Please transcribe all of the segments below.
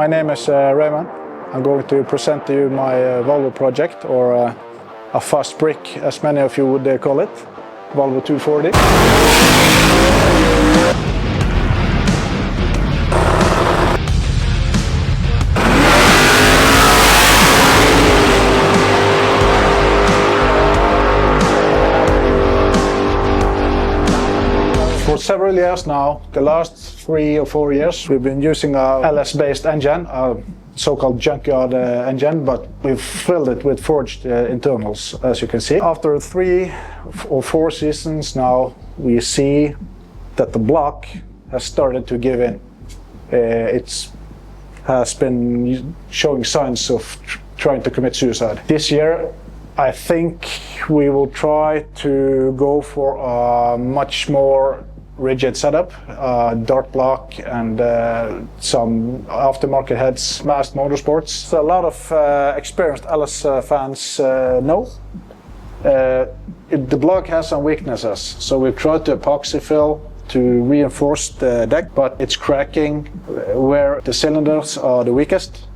My name is Raymond. I'm going to present to you my Volvo project, or a fast brick, as many of you would call it, Volvo 240. For several years now, the last 3 or 4 years, we've been using a LS-based engine, a so-called junkyard engine, but we've filled it with forged internals, as you can see. After 3 or 4 seasons now, we see that the block has started to give in. It has been showing signs of trying to commit suicide. This year, I think we will try to go for a much more rigid setup, dart block and some aftermarket heads, masked motorsports. So a lot of experienced LS fans know. The block has some weaknesses, so we've tried to epoxy fill to reinforce the deck, but it's cracking where the cylinders are the weakest.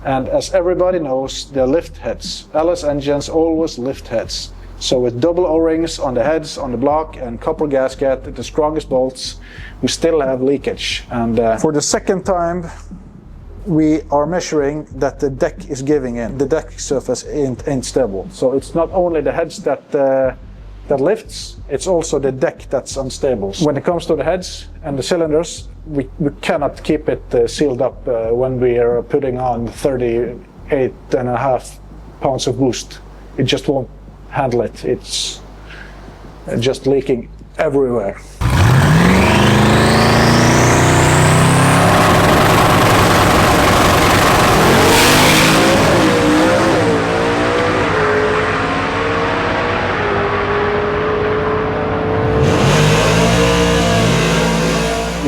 And as everybody knows, they're lift heads. LS engines always lift heads. So with double O-rings on the heads, on the block, and copper gasket, the strongest bolts, we still have leakage. And for the second time, we are measuring that the deck is giving in. The deck surface ain't stable. So it's not only the heads that lifts, it's also the deck that's unstable. When it comes to the heads and the cylinders, we cannot keep it sealed up when we are putting on 38.5 pounds of boost. It just won't handle it. It's just leaking everywhere.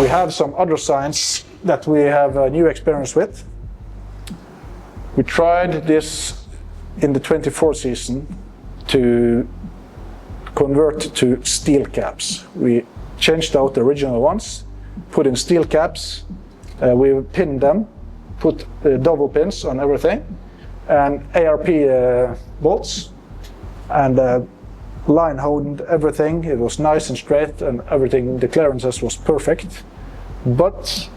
We have some other signs that we have a new experience with. We tried this in the 24 season to convert to steel caps. We changed out the original ones, put in steel caps, we pinned them, put double pins on everything, and ARP bolts, and line honed everything. It was nice and straight, and everything, the clearances was perfect. But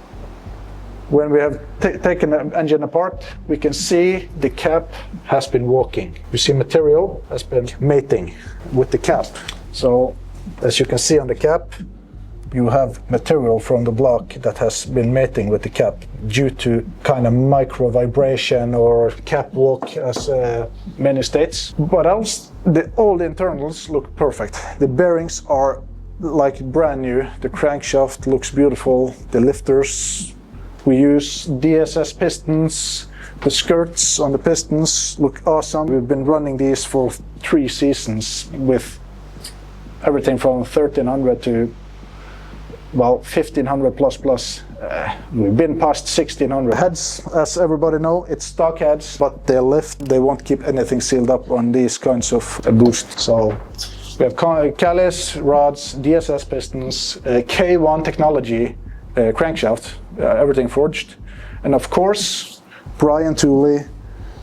when we have taken the engine apart, we can see the cap has been walking. You see material has been mating with the cap. So as you can see on the cap, you have material from the block that has been mating with the cap due to kind of micro vibration or cap walk, as many states. But else, all the internals look perfect. The bearings are like brand new. The crankshaft looks beautiful. The lifters, we use DSS pistons. The skirts on the pistons look awesome. We've been running these for 3 seasons with everything from 1300 to, well, 1500 plus. We've been past 1600. Heads, as everybody know, it's stock heads, but they lift. They won't keep anything sealed up on these kinds of boosts. So we have Callis, rods, DSS pistons, K1 technology crankshaft, everything forged, and of course Brian Tooley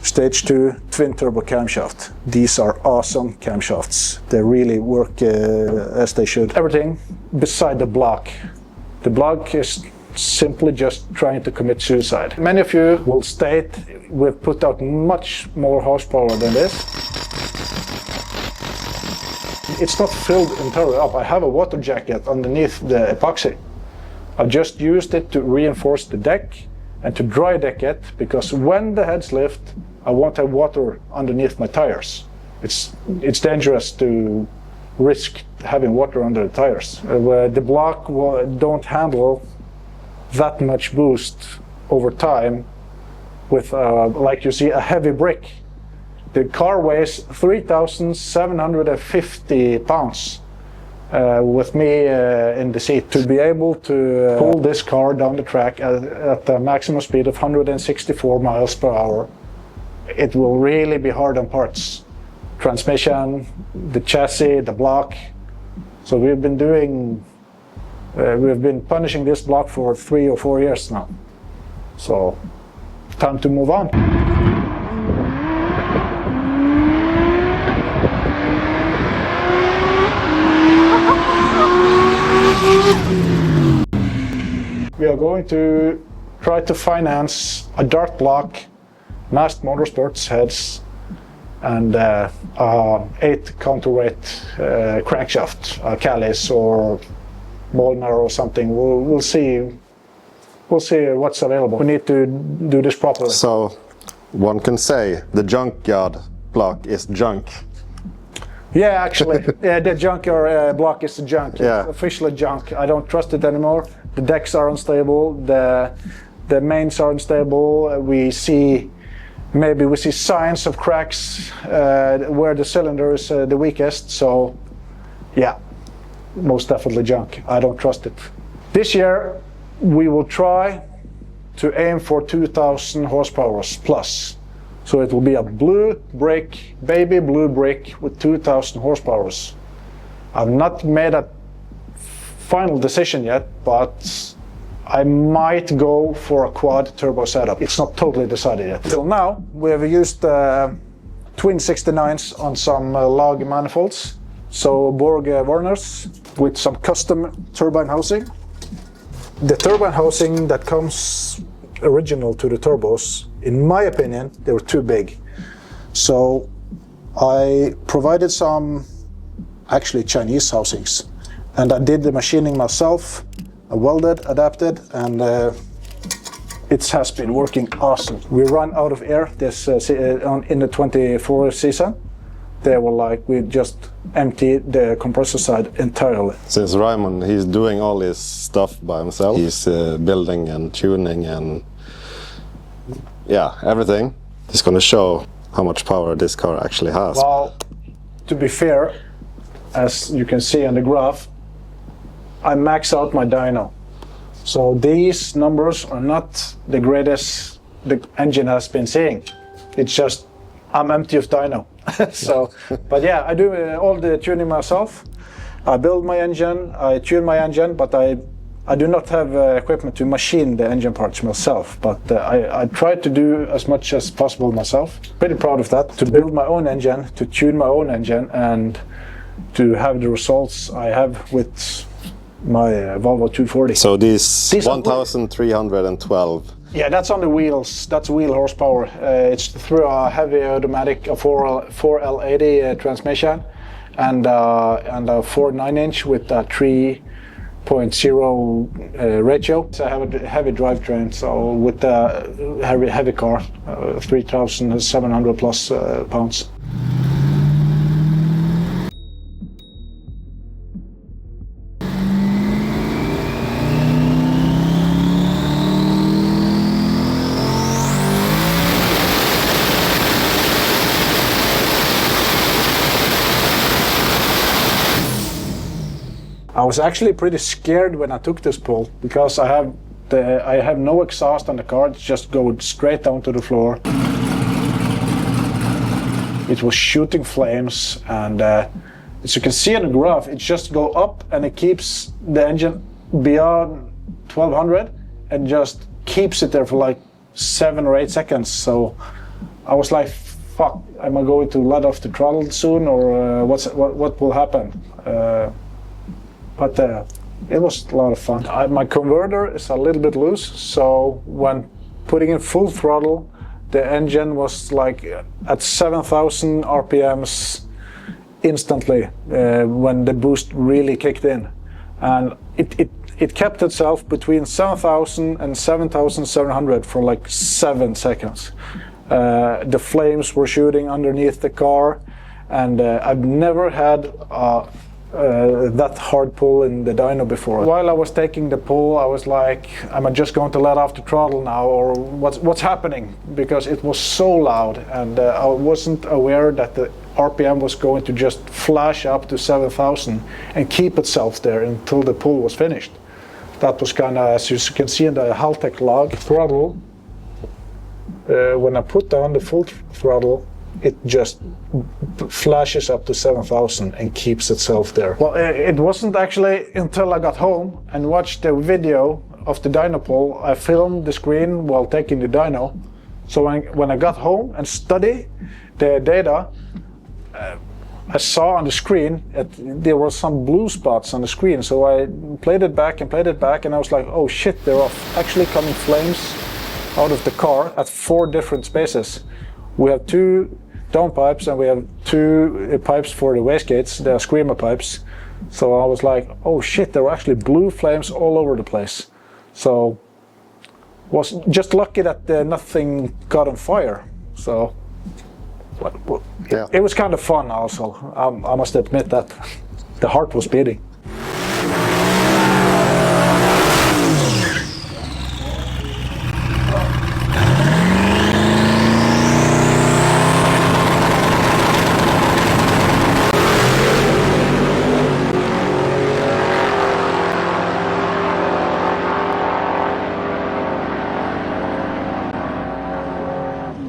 Stage 2 twin turbo camshaft. These are awesome camshafts. They really work as they should. Everything beside the block. The block is simply just trying to commit suicide. Many of you will state we've put out much more horsepower than this. It's not filled entirely up. I have a water jacket underneath the epoxy. I just used it to reinforce the deck and to dry deck it, because when the heads lift, I won't have water underneath my tires. It's dangerous to risk having water under the tires. The block don't handle that much boost over time with, like you see, a heavy brick. The car weighs 3,750 pounds. With me in the seat. To be able to pull this car down the track at a maximum speed of 164 miles per hour, it will really be hard on parts. Transmission, the chassis, the block. So we've been punishing this block for 3 or 4 years now. So time to move on. We are going to try to finance a dart block, Mast Motorsports heads, and 8 counterweight crankshaft, Callis or Molnar or something. We'll see. We'll see what's available. We need to do this properly. So one can say the junkyard block is junk. Yeah, actually, yeah, the junkyard block is junk. Yeah. It's officially junk. I don't trust it anymore. The decks are unstable. The mains are unstable. We see signs of cracks where the cylinder is the weakest. So, yeah, most definitely junk. I don't trust it. This year, we will try to aim for 2,000 horsepower plus. So it will be a blue brick, baby blue brick with 2,000 horsepower. I've not made a final decision yet, but I might go for a quad turbo setup. It's not totally decided yet. Till now, we have used twin 69s on some log manifolds. So Borg Warners with some custom turbine housing. The turbine housing that comes original to the turbos, in my opinion, they were too big. So I provided some actually Chinese housings, and I did the machining myself. I welded, adapted, and it has been working awesome. We run out of air this in the 24 season. They were like, we just emptied the compressor side entirely. Since Raymond, he's doing all this stuff by himself. He's building and tuning and yeah, everything. He's going to show how much power this car actually has. Well, to be fair, as you can see on the graph, I max out my dyno. So these numbers are not the greatest the engine has been seeing. It's just, I'm empty of dyno. So, but yeah, I do all the tuning myself. I build my engine, I tune my engine, but I do not have equipment to machine the engine parts myself. But I try to do as much as possible myself. Pretty proud of that, to build my own engine, to tune my own engine, and to have the results I have with my Volvo 240. So these 1,312. Yeah, that's on the wheels. That's wheel horsepower. It's through a heavy automatic 4L80 transmission, and a 4 9-inch with a 3.0 ratio. So I have a heavy drivetrain, so with the heavy car, 3,700 plus pounds. I was actually pretty scared when I took this pull, because I have no exhaust on the car. It just goes straight down to the floor. It was shooting flames, and as you can see on the graph, it just go up and it keeps the engine beyond 1200 and just keeps it there for like 7 or 8 seconds. So I was like, fuck, am I going to let off the throttle soon, or what will happen? But it was a lot of fun. My converter is a little bit loose, so when putting in full throttle, the engine was like at 7,000 RPMs instantly when the boost really kicked in. And it kept itself between 7,000 and 7,700 for like 7 seconds. The flames were shooting underneath the car, and I've never had that hard pull in the dyno before. While I was taking the pull, I was like, am I just going to let off the throttle now, or what's happening? Because it was so loud, and I wasn't aware that the RPM was going to just flash up to 7,000 and keep itself there until the pull was finished. That was kind of, as you can see in the Haltech log, throttle. When I put down the full throttle, it just flashes up to 7,000 and keeps itself there. Well, it wasn't actually until I got home and watched the video of the dyno pull. I filmed the screen while taking the dyno, So when I got home and studied the data, I saw on the screen there were some blue spots on the screen. So I played it back, and I was like, oh shit, there are actually coming flames out of the car at 4 different spaces. We have 2 downpipes and we have 2 pipes for the wastegates. They are screamer pipes. So I was like, oh shit, there were actually blue flames all over the place. So was just lucky that nothing got on fire. So Yeah. it was kind of fun also. I must admit that the heart was beating.